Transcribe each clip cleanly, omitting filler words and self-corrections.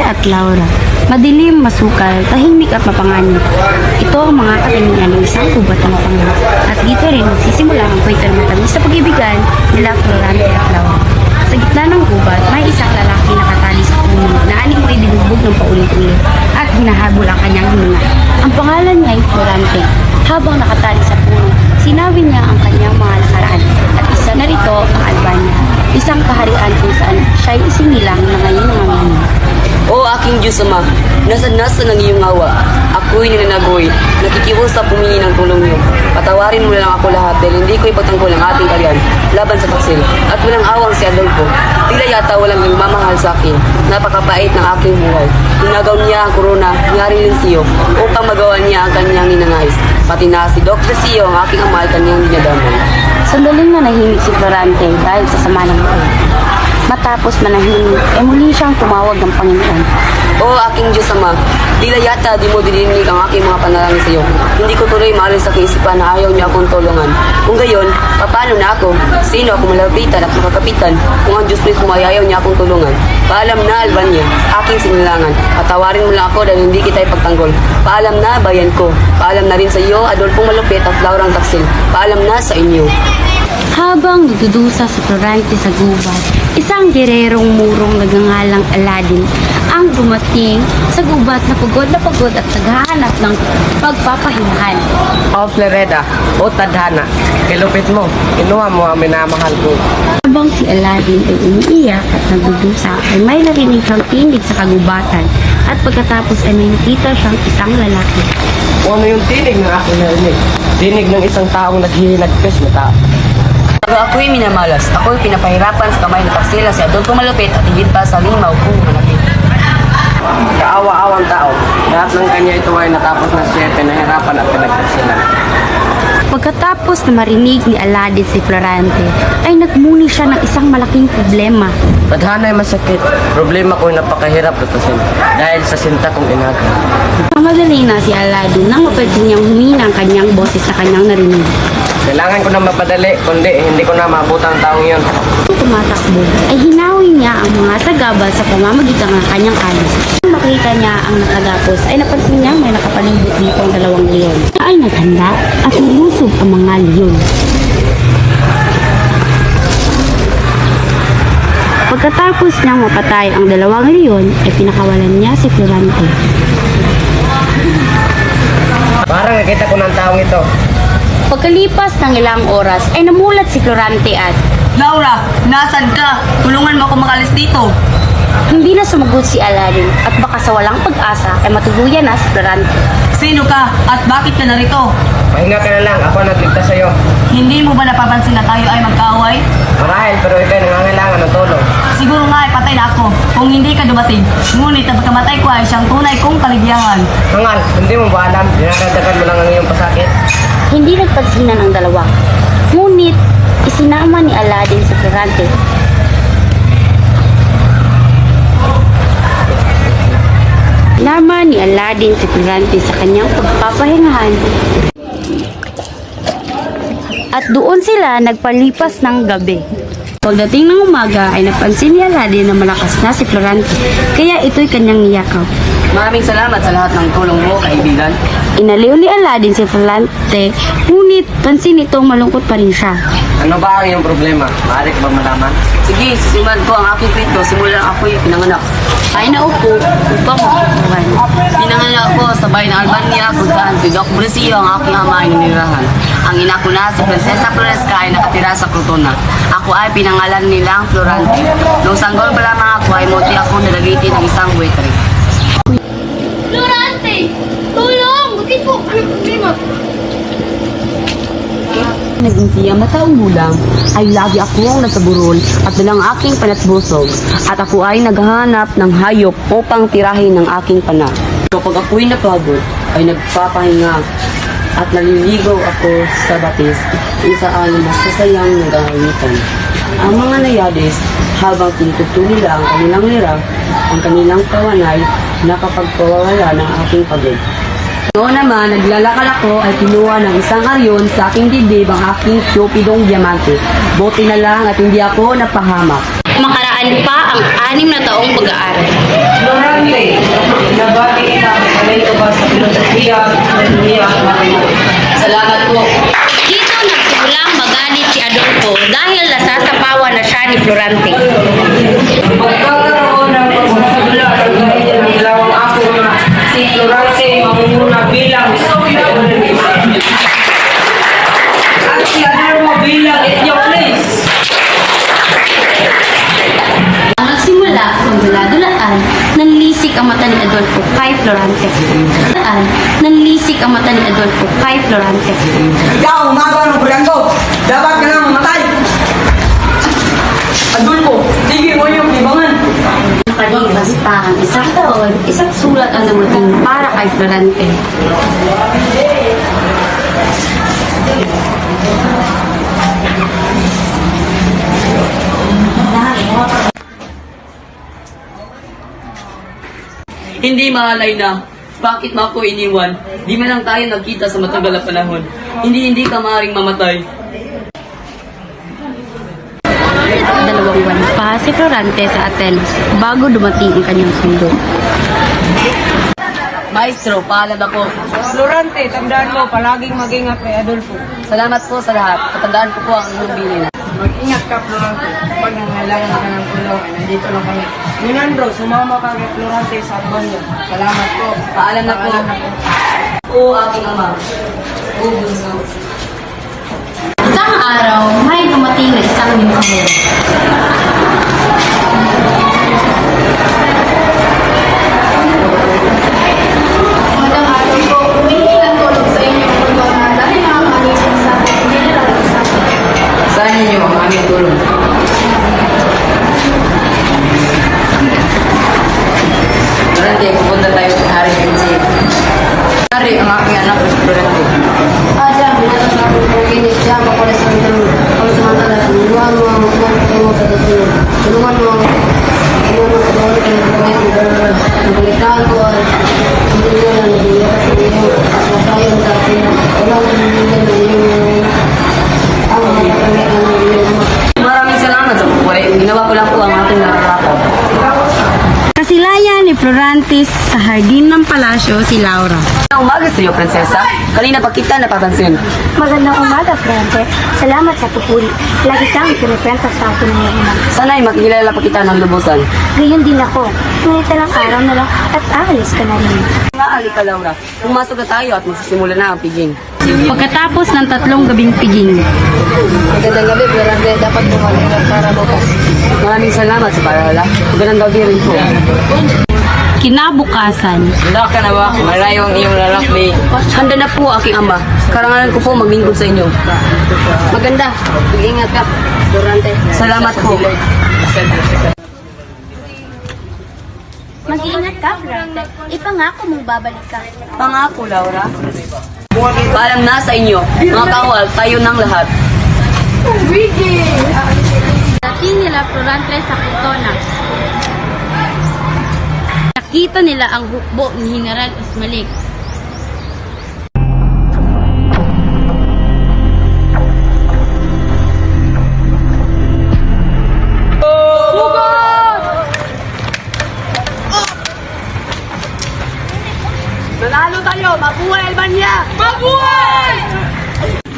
at Laura. Madilim, masukal, tahimik at mapanganib. Ito ang mga katangian ng isang gubat na mapanganib. At dito rin magsisimula ang kwento ng matamis sa pag-ibigan nila Florante at Laura. Sa gitna ng gubat, may isang lalaki nakatali sa puno na animoy binubog ng paulit-ulit at hinahabol ang kanyang hininga. Ang pangalan niya ay Florante. Habang nakatali sa puno, sinabi niya ang kanyang mga nakaraan at isa na rito ang Albania, isang kaharian kung saan siya'y isinilang na ngayon nanganganin. O aking Diyos Ama, nasa ng iyong awa. Ako'y ninanagoy, nakikiusap humingi ng tulong niyo. Patawarin mo na lang ako lahat dahil hindi ko ipagtanggol ang ating karyan laban sa taksil. At walang awang si Adolfo. Tila yata walang nagmamahal sa akin. Napakapait ng aking buhay. Hinagaw niya ang korona ni Haring Lencia upang magawa niya ang kanyang ninanais. Pati na si Dr. Lencia ang aking ama ay kanyang dinadamay. Sandaling nanahimik si Florante dahil sa sama ng loob. Matapos manahimik, muli siyang tumawag ng Panginoon. O aking Diyos Ama, tila yata di mo dininig ang aking mga panalangin sa iyo. Hindi ko tuloy maalis sa kaisipan na ayaw niya akong tulungan. Kung gayon, paano na ako? Sino ako malapitan at makakapitan kung ang Diyos mismo ay ayaw niya akong tulungan? Paalam na, Albania, aking sinilangan. Patawarin mo lang ako dahil hindi kita ipagtanggol. Paalam na, bayan ko. Paalam na rin sa iyo, Adolfo Malupit at Laurang Taksil. Paalam na sa inyo. Habang nagdudusa si Florante sa gubat, isang gererong murong nagngangalang Aladin ang dumating sa gubat na pagod at naghahanap ng pagpapahingahan. O Floreda, o tadhana, kilupit mo, kinuha mo ang minamahal ko. Habang si Aladin ay umiiyak at nagdudusa, ay may narinig siyang tinig sa kagubatan at pagkatapos ay may nakita siyang isang lalaki. O ano yung tinig ng aking narinig? Tinig ng isang taong naghihilagkas na tao. Pero ako'y minamalas. Ako'y pinapahirapan sa kamay ng taksila si Adolfo Malupit at higit pa sa limaw kung manapit. Kaawa-awang tao. Lahat ng kanya ito ay natapos na siya pinahirapan at pinagkasilan. Pagkatapos na marinig ni Aladin si Florante, ay nagmuni siya ng isang malaking problema. Tadhana ay masakit. Problema ko ay napakahirap lutasin dahil sa sinta kong inaga. Mamadali na si Aladin nang mapansin niyang humina ang kanyang boses sa kanyang narinig. Kailangan ko na mapadali, kundi hindi ko na maabutan ang taong yun. Nang tumatakbo, ay hinawi niya ang mga sagabal sa pamamagitan ng kanyang alis. Nang makita niya ang nakagapos, ay napansin niya may nakapalibot dito ang dalawang leon. Ay naghanda at nilusob ang mga leon. Pagkatapos niyang mapatay ang dalawang leon, ay pinakawalan niya si Florante. Parang nakita ko ng taong ito. Pagkalipas ng ilang oras, ay namulat si Florante at Laura, nasan ka? Tulungan mo ako makalis dito. hindi na sumagot si Aladin at baka sa walang pag-asa ay matuluyan na si Florante. Sino ka at bakit ka narito? Pahinga ka na lang, ako nagligtas sa'yo. Hindi mo ba napapansin na tayo ay magkaaway? Marahil, pero ikaw nangangailangan ng tulong. Siguro nga ay patay na ako kung hindi ka dumating. Ngunit ang pagkamatay ko ay siyang tunay kong kaligayahan. Hangal, hindi mo ba alam? Dinadagdagan mo lang ang iyong pasakit. Hindi nagpansinan ang dalawa. Ngunit, isinama ni Aladin si Florante. Sinama ni Aladin si Florante sa kanyang pagpapahingahan. At doon sila nagpalipas ng gabi. Pagdating ng umaga ay napansin ni Aladin na malakas na si Florante, kaya ito'y kanyang niyakaw. Maraming salamat sa lahat ng tulong mo, kaibigan. Inaliw ni Aladin si Florante, ngunit pansin itong malungkot pa rin siya. Ano ba ang iyong problema? Maaari ko ba malaman? Sige, sisimulan ko ang aking kwento simula ako'y pinanganak. Ay naupo upang makikuhan. Pinanganak ako sa bayan ng Albania kung saan si Doc Brescio ang aking ama ay ninirahan. Ang ina ko na si Prinsesa Floresca ay nakatira sa Crotona. Ako ay pinangalan nilang Florante. Nung sanggol pa lamang ako ay muti ako nalagiti ng isang waiter. Florante! Tulong! Bakit po? Anong problema? Naging siya mataong gulang ay lagi akong nasaburol at dalang aking panatbusog at ako ay naghahanap ng hayop upang tirahin ng aking pana. Kapag ako'y napagod ay nagpapahinga at naliligaw ako sa batis kung saan masasayang nag-aamitan. Ang mga nayades habang tinutugtog nila ang kanilang lira, ang kanilang kawanay nakapagpawawala ng aking pagod. Noon naman, naglalakal ako ay kinuha ng isang aryon sa aking dibdib ang aking Cupidong diamante. Buti na lang at hindi ako napahamak. Makaraan pa ang 6 na taong pag-aaral. Florante, nabati kita. Alay ko ba sa filosofiya, ekonomiya at matematika? Salamat po. Dito nagsimulang magalit si Adolfo dahil nasasapawan na siya ni Florante. Pagkakaroon ng pagsasadula sa gahit ng dalawang ako na si Florante mamumuna bilang at si Adolfo bilang Etioples. Nagsimula ang dula-dulaan ng lisik ang mata ni Adolfo kay Florante. Nanlisik ang mata ni Adolfo kay Florante. Ikaw, umaga ng bulanggo. Dapat ka nang mamatay. Adolfo, tigil mo yung libangan. Nakalipas pa ang 1 taon, isang sulat ang dumating para kay Florante. Hindi mahalay na. Bakit mo ako iniwan? Di man lang tayo nagkita sa matagal na panahon. Hindi ka maaaring mamatay. 2 buwan pa si Florante sa Atenas bago dumating ang kanyang sundo. Maestro, paalad ako. Florante, tandaan mo, palaging mag-ingat kay Adolfo. Salamat po sa lahat. Katandaan ko po ang inyong bilin. Mag-ingat ka, Florante. Kapag nangailangan ka ng tulong, nandito lang kami. Minandro, sumama ka kay Florante sa Albania. Salamat po. Paalam na po. Oo, aking ama. Oo, bunso. Isang araw, may dumating na isang mensahero. Magandang araw po. Humingi ng tulong sa inyo pagbawa dahil nakakalisip sa akin. Hindi nila usapan. Saan ninyo ang aming tulong? Florante, pupunta tayo sa Hari Kenzie. Hari, ang aking anak, Florante. Aja, binatang sa akin kung kinis siya, makulis ang tulong. Kami samantala, tulungan mo ang magpapatulong sa dasunod. Tulungan mo ang tulungan kayo ng pangyayon. Nabalitaan ko ang tulungan na nabiyat sa iyo at masayon sa akin. Walang tulungan na iyong ang mga pangyayon ng iyong Maraming salamat sa pagpuli. Ginawa ko lang po ang aking nararapat. Kasilayan ni Florantes sa hardin ng palasyo si Laura. Umaga sa iyo, prinsesa. Kanina pa kita napapansin. Magandang umaga, Frente. Salamat sa pupuri. Lagi kang ipinukwento sa akin ng iyong ina. Sana'y makikilala pa kita ng lubusan. Gayon din ako. Ngunit talang araw na lang at aalis ka na rin. Nga, alika, Laura. Pumasok na tayo at magsisimula na ang piging. Pagkatapos ng 3 gabing piging, Magandang gabi, Florante. Dapat bumalik para bukas. Maraming salamat sa paalaala. Magandang gabi rin po. kinabukasan, Handa ka na ba? Malayo ang iyong lalakbay. Handa na po aking ama. Karangalan ko po maglingkod sa inyo. maganda, mag-ingat ka, Florante. Salamat po. Mag-iingat ka, Frente. Ipangako mong babalik ka. Pangako, Laura. Paalam na sa inyo. Mga kawal, tayo ng lahat. Dating nila Florante sa Crotona. Nakita nila ang hukbo ni General Ismalik. Nanalo tayo! Mabuhay, Albania!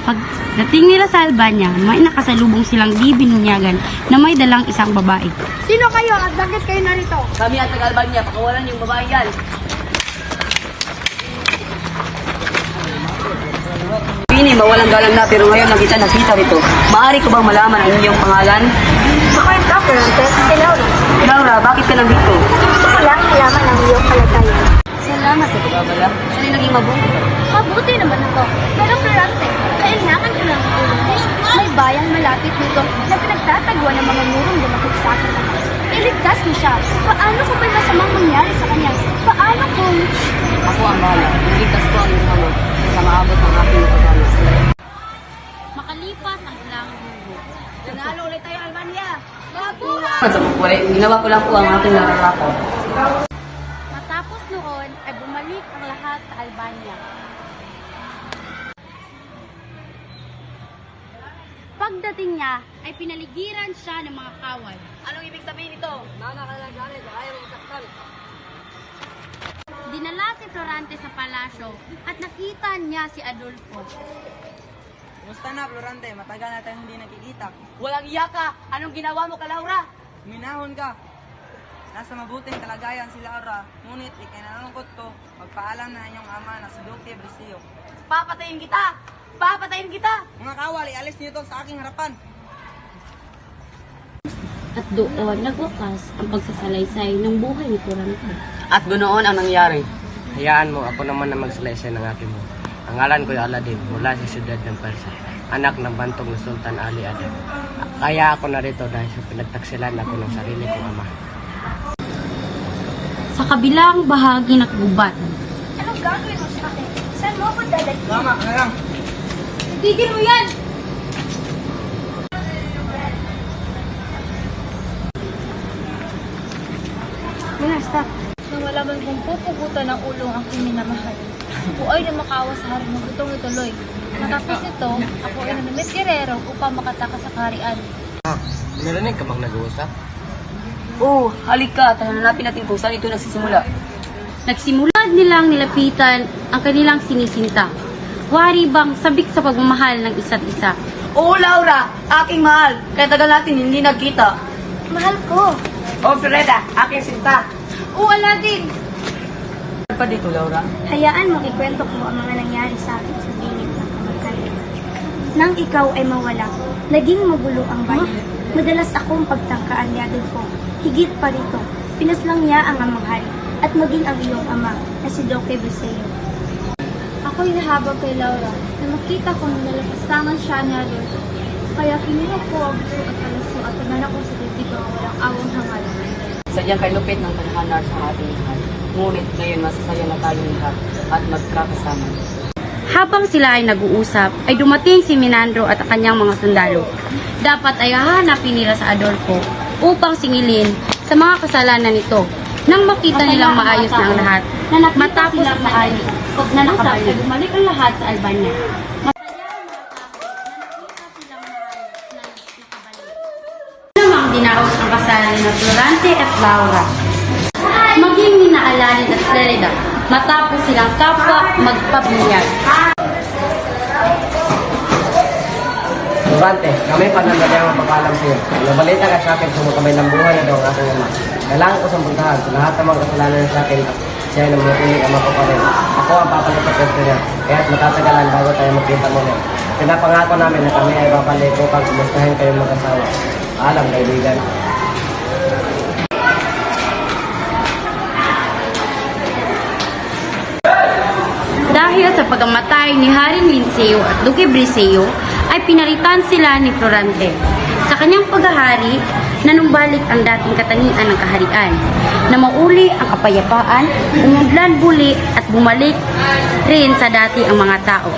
Pagdating nila sa Albania, may nakasalubong silang di binunyagan na may dalang isang babae. Sino kayo at bakit kayo narito? Kami at taga-Albania, pakawalan yung babae yan. Pini, mawalang galang na pero ngayon lang kita nakita rito. Maaari ko bang malaman ang iyong pangalan? Ako ang ka, Frente. Si Laura. Laura, bakit ka nandito? Gusto ko lang malaman ang iyong kalagayan. Salamat sa pagbabala. Saan naging mabuti? Mabuti naman ako. Pero Florante, kailangan ko ng tulong. May bayang malapit dito na pinagtatagwa ng mga murong lumakot sa akin. Iligtas mo siya. Paano kung may masamang mangyari sa kanya? Paano kung... Ako ang bahala. Iligtas ko ang iyong ama sa maabot ng aking pagkano. Makalipas ang ilang linggo. Nanalo ulit tayo, Albania! Sa pagpuli, ginawa ko lang po ang aking nararapat. Matapos noon ay bumalik ang lahat sa Albania. pagdating niya ay pinaligiran siya ng mga kawal. Anong ibig sabihin ito? Nanakalagalit, ayaw mong saktan. Dinala si Florante sa palasyo at nakita niya si Adolfo. Kumusta na, Florante? Matagal na tayong hindi nakikita. Walang iya ka! Anong ginawa mo, Laura? Minahon ka. Nasa mabuting kalagayan si Laura, ngunit ikinalungkot ko, magpaalam na inyong ama na si Duque Briseyo. Papatayin kita! Papatayin kita! Mga kawal, ialis niyo ito sa aking harapan. At doon nagwakas ang pagsasalaysay ng buhay ni Florante. At ganoon ang nangyari. Hayaan mo, ako naman na magsalaysay ng aking mo. Ang ngalan ko'y Aladdin, mula sa siyudad ng Persia, anak ng bantog ni Sultan Ali Adem. Kaya ako narito dahil sa pinagtaksilan ako ng sarili kong ama. Sa kabilang bahagi ng gubat, Anong gagawin mo sa akin? Saan mo ako dadalhin? Tama ka na lang. Tigil mo yan! stop. Nang malaman kong pupugutan ng ulo ang aking minamahal, ako ay namakawa sa hari ng gutong ituloy. Matapos nito, ako ay nanumit gerero upang makataka sa kaharian. Narinig ka bang nag-uusap? Oo, halika. Hanapin natin kung saan ito nagsisimula. Nagsimula nilang nilapitan ang kanilang sinisinta. Wari bang sabik sa pagmamahal ng isa't isa. Oo, Laura! Aking mahal! Kaya tagal natin hindi nagkita. Mahal ko. Oh, Floreta, aking sinta. O Aladdin! Ano pa dito, Laura? Hayaan mo ikwento ko ang mga nangyari sa akin sa gilid ng kamagkalit. Nang ikaw ay mawala, naging magulo ang bayan. Madalas akong pagtangkaan ni Adolfo. Higit pa rito, pinaslang niya ang amang hari at maging ang iyong ama na si Duque Briseyo. Ako'y nahabag kay Laura na makita ko na nalapastangan siya ni Adolfo. Kaya kinuha ko ang gusto at palaso at pinanak ko sa tibig ang walang awang hangal. Sadyang kay lupit ng tadhana sa ating lahat. Ngunit ngayon masasaya na tayong lahat at magkakasama. Habang sila ay nag-uusap, ay dumating si Minandro at ang kanyang mga sundalo. Dapat ay hahanapin nila sa Adolfo upang singilin sa mga kasalanan nito. Nang makita nilang maayos na ang lahat, matapos ang maayos na nakabalik, ay bumalik ang lahat sa Albania. Namang dinaos ang kasalan ng Florante at Laura. Maging ni Aladdin at Lerida, matapos silang kapwa magpabinyag. Durante, kami panandali ang mapapaalam sa iyo. Nabalita ka sa akin sumukamay ng buhay na daw ang aking ama. Kailangan ko siyang puntahan sa lahat ng mga kasalanan sa akin at siya ay namumutuloy ama ko pa rin. Ako ang papalit sa pwesto niya, kaya't matatagalan bago tayo magkita muli. Pinapangako namin na kami ay babalik upang kumustahin kayong mag-asawa. Alam, kaibigan. Dahil sa pagamatay ni Haring Linceo at Duque Briseyo, ay pinalitan sila ni Florante. Sa kanyang paghahari, nanumbalik ang dating katangian ng kaharian, na mauli ang kapayapaan, umunlad muli at bumalik rin sa dati ang mga tao.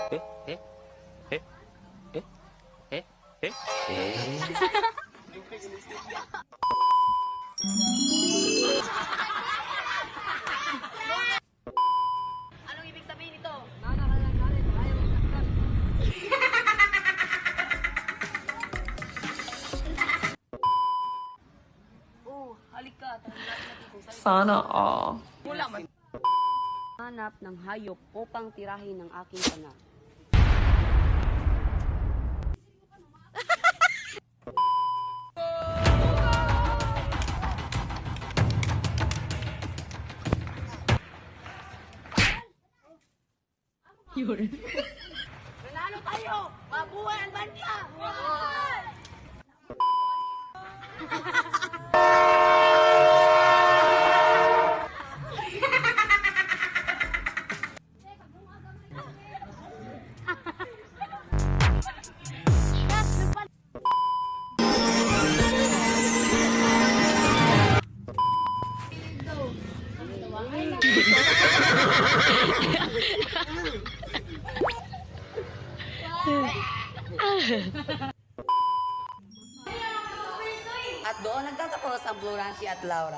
Anong ibig sabihin nito? Oh, halika. Sana all. Hanap ng hayop upang tirahin ng aking pana. At doon nagtatapos ang Florante at Laura.